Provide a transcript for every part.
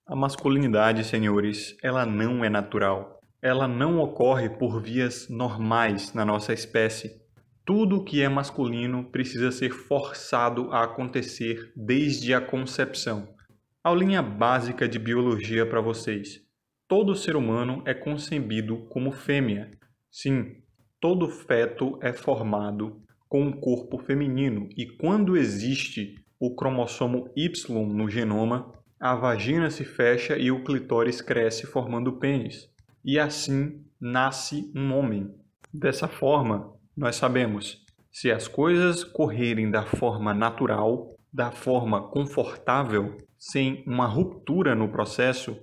A masculinidade, senhores, ela não é natural. Ela não ocorre por vias normais na nossa espécie. Tudo que é masculino precisa ser forçado a acontecer desde a concepção. Aulinha básica de biologia para vocês. Todo ser humano é concebido como fêmea. Sim, todo feto é formado com um corpo feminino e quando existe o cromossomo Y no genoma, a vagina se fecha e o clitóris cresce formando o pênis. E assim nasce um homem. Dessa forma, nós sabemos, se as coisas correrem da forma natural, da forma confortável, sem uma ruptura no processo,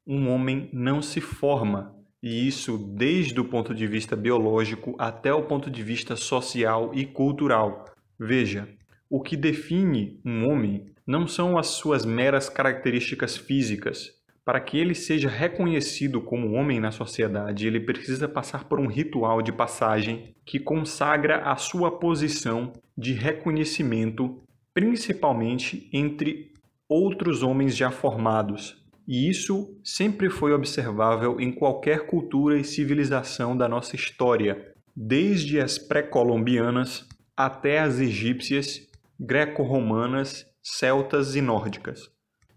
um homem não se forma. E isso desde o ponto de vista biológico até o ponto de vista social e cultural. Veja, o que define um homem não são as suas meras características físicas. Para que ele seja reconhecido como homem na sociedade, ele precisa passar por um ritual de passagem que consagra a sua posição de reconhecimento, principalmente entre outros homens já formados. E isso sempre foi observável em qualquer cultura e civilização da nossa história, desde as pré-colombianas até as egípcias, greco-romanas, celtas e nórdicas.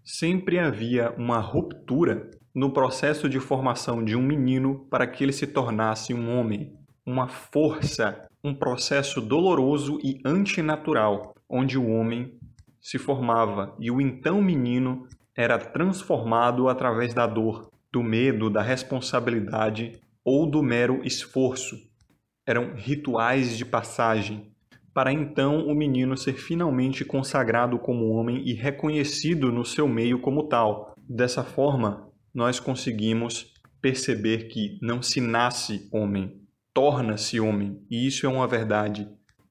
Sempre havia uma ruptura no processo de formação de um menino para que ele se tornasse um homem, uma força, um processo doloroso e antinatural, onde o homem se formava e o então menino era transformado através da dor, do medo, da responsabilidade ou do mero esforço. Eram rituais de passagem, para então o menino ser finalmente consagrado como homem e reconhecido no seu meio como tal. Dessa forma, nós conseguimos perceber que não se nasce homem, torna-se homem, e isso é uma verdade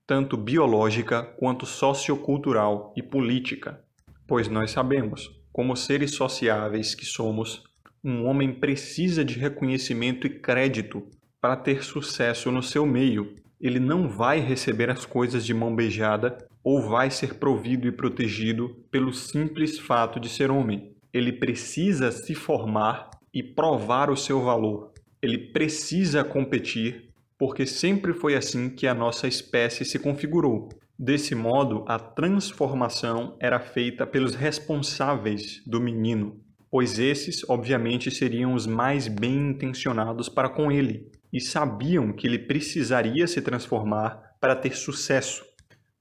tanto biológica quanto sociocultural e política, pois nós sabemos, como seres sociáveis que somos, um homem precisa de reconhecimento e crédito para ter sucesso no seu meio. Ele não vai receber as coisas de mão beijada ou vai ser provido e protegido pelo simples fato de ser homem. Ele precisa se formar e provar o seu valor. Ele precisa competir, porque sempre foi assim que a nossa espécie se configurou. Desse modo, a transformação era feita pelos responsáveis do menino, pois esses, obviamente, seriam os mais bem intencionados para com ele, e sabiam que ele precisaria se transformar para ter sucesso.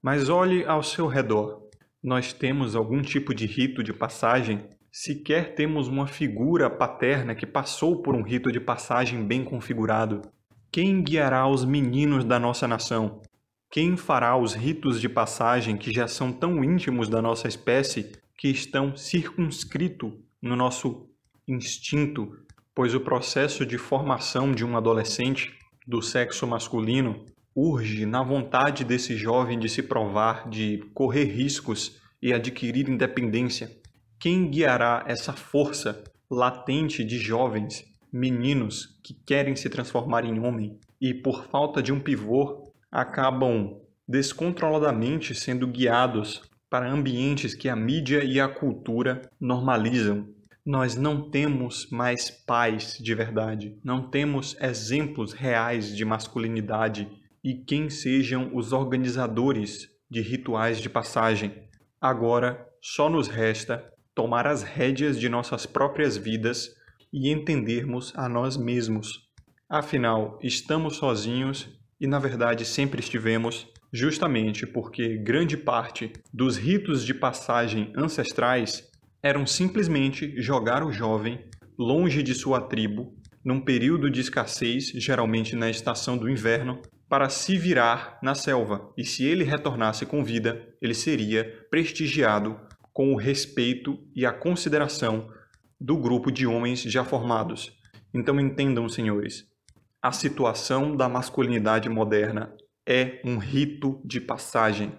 Mas olhe ao seu redor. Nós temos algum tipo de rito de passagem? Sequer temos uma figura paterna que passou por um rito de passagem bem configurado. Quem guiará os meninos da nossa nação? Quem fará os ritos de passagem que já são tão íntimos da nossa espécie que estão circunscritos no nosso instinto? Pois o processo de formação de um adolescente do sexo masculino urge na vontade desse jovem de se provar, de correr riscos e adquirir independência. Quem guiará essa força latente de jovens, meninos que querem se transformar em homem e, por falta de um pivô, acabam descontroladamente sendo guiados para ambientes que a mídia e a cultura normalizam? Nós não temos mais pais de verdade, não temos exemplos reais de masculinidade e quem sejam os organizadores de rituais de passagem. Agora, só nos resta tomar as rédeas de nossas próprias vidas e entendermos a nós mesmos. Afinal, estamos sozinhos e, na verdade, sempre estivemos, justamente porque grande parte dos ritos de passagem ancestrais eram simplesmente jogar o jovem longe de sua tribo, num período de escassez, geralmente na estação do inverno, para se virar na selva. E se ele retornasse com vida, ele seria prestigiado com o respeito e a consideração do grupo de homens já formados. Então entendam, senhores, a situação da masculinidade moderna é um rito de passagem.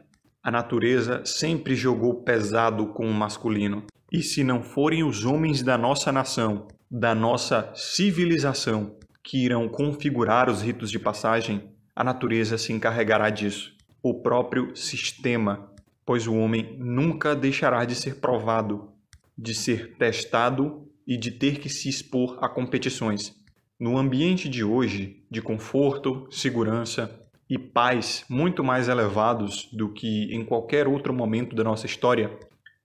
A natureza sempre jogou pesado com o masculino. E se não forem os homens da nossa nação, da nossa civilização, que irão configurar os ritos de passagem, a natureza se encarregará disso. O próprio sistema, pois o homem nunca deixará de ser provado. de ser testado e de ter que se expor a competições. No ambiente de hoje, de conforto, segurança e paz muito mais elevados do que em qualquer outro momento da nossa história,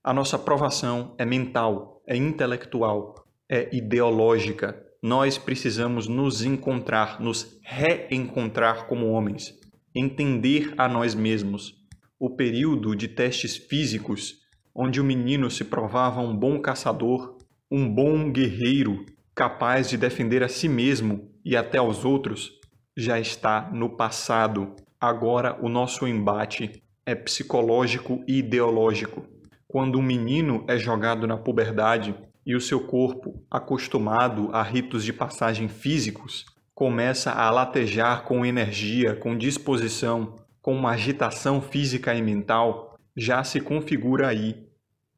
a nossa provação é mental, é intelectual, é ideológica. Nós precisamos nos encontrar, nos reencontrar como homens, entender a nós mesmos. O período de testes físicos, onde o menino se provava um bom caçador, um bom guerreiro, capaz de defender a si mesmo e até aos outros, já está no passado. Agora o nosso embate é psicológico e ideológico. Quando um menino é jogado na puberdade e o seu corpo, acostumado a ritos de passagem físicos, começa a latejar com energia, com disposição, com uma agitação física e mental, já se configura aí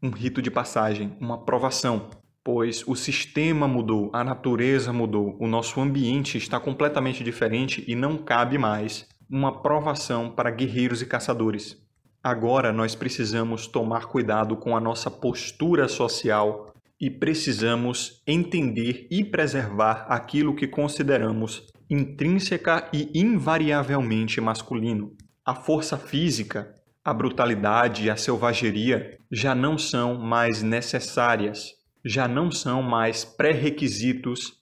um rito de passagem, uma provação, pois o sistema mudou, a natureza mudou, o nosso ambiente está completamente diferente e não cabe mais uma provação para guerreiros e caçadores. Agora nós precisamos tomar cuidado com a nossa postura social e precisamos entender e preservar aquilo que consideramos intrínseca e invariavelmente masculino. A força física, a brutalidade e a selvageria já não são mais necessárias, já não são mais pré-requisitos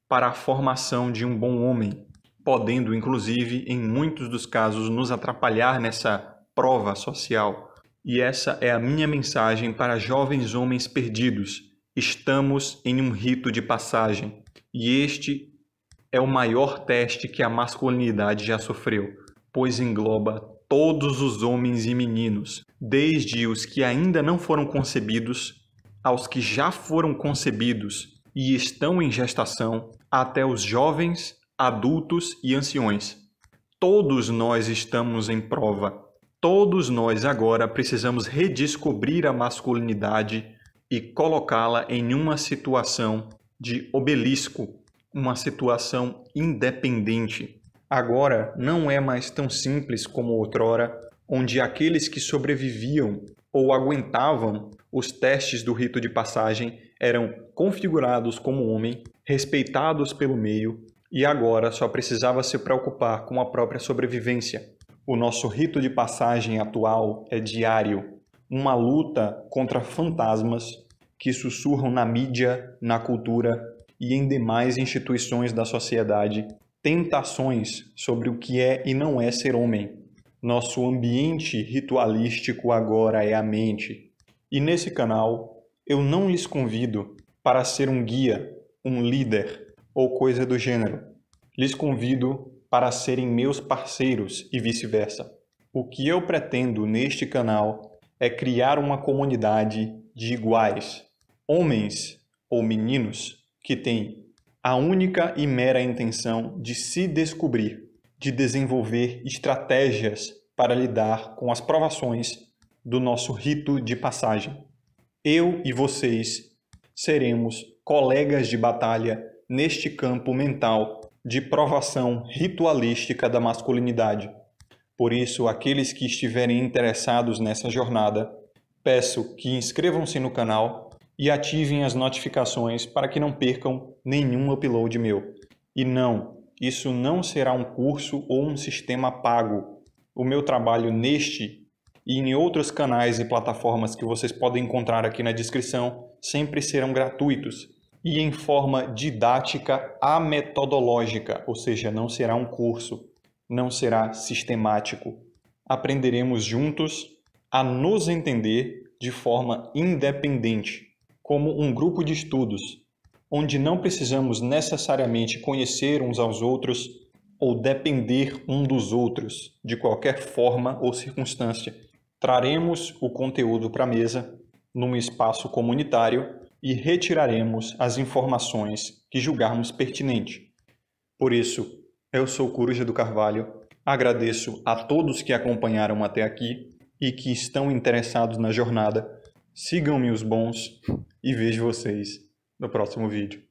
para a formação de um bom homem, podendo, inclusive, em muitos dos casos, nos atrapalhar nessa prova social. E essa é a minha mensagem para jovens homens perdidos. Estamos em um rito de passagem, e este é o maior teste que a masculinidade já sofreu, pois engloba todos os homens e meninos, desde os que ainda não foram concebidos, aos que já foram concebidos e estão em gestação, até os jovens, adultos e anciões. Todos nós estamos em prova. Todos nós agora precisamos redescobrir a masculinidade e colocá-la em uma situação de obelisco, uma situação independente. Agora não é mais tão simples como outrora, onde aqueles que sobreviviam ou aguentavam os testes do rito de passagem eram configurados como homem, respeitados pelo meio, e agora só precisava se preocupar com a própria sobrevivência. O nosso rito de passagem atual é diário, uma luta contra fantasmas que sussurram na mídia, na cultura e em demais instituições da sociedade, tentações sobre o que é e não é ser homem. Nosso ambiente ritualístico agora é a mente. E nesse canal, eu não lhes convido para ser um guia, um líder ou coisa do gênero. Lhes convido para serem meus parceiros e vice-versa. O que eu pretendo neste canal é criar uma comunidade de iguais, homens ou meninos que têm a única e mera intenção de se descobrir, de desenvolver estratégias para lidar com as provações do nosso rito de passagem. Eu e vocês seremos colegas de batalha neste campo mental de provação ritualística da masculinidade. Por isso, aqueles que estiverem interessados nessa jornada, peço que inscrevam-se no canal e ativem as notificações para que não percam nenhum upload meu. E não, isso não será um curso ou um sistema pago. O meu trabalho neste e em outros canais e plataformas que vocês podem encontrar aqui na descrição sempre serão gratuitos e em forma didática ametodológica, ou seja, não será um curso, não será sistemático. Aprenderemos juntos a nos entender de forma independente, como um grupo de estudos, onde não precisamos necessariamente conhecer uns aos outros ou depender um dos outros de qualquer forma ou circunstância. Traremos o conteúdo para a mesa num espaço comunitário e retiraremos as informações que julgarmos pertinente. Por isso, eu sou Coruja do Carvalho, agradeço a todos que acompanharam até aqui e que estão interessados na jornada. Sigam-me os bons e vejo vocês no próximo vídeo.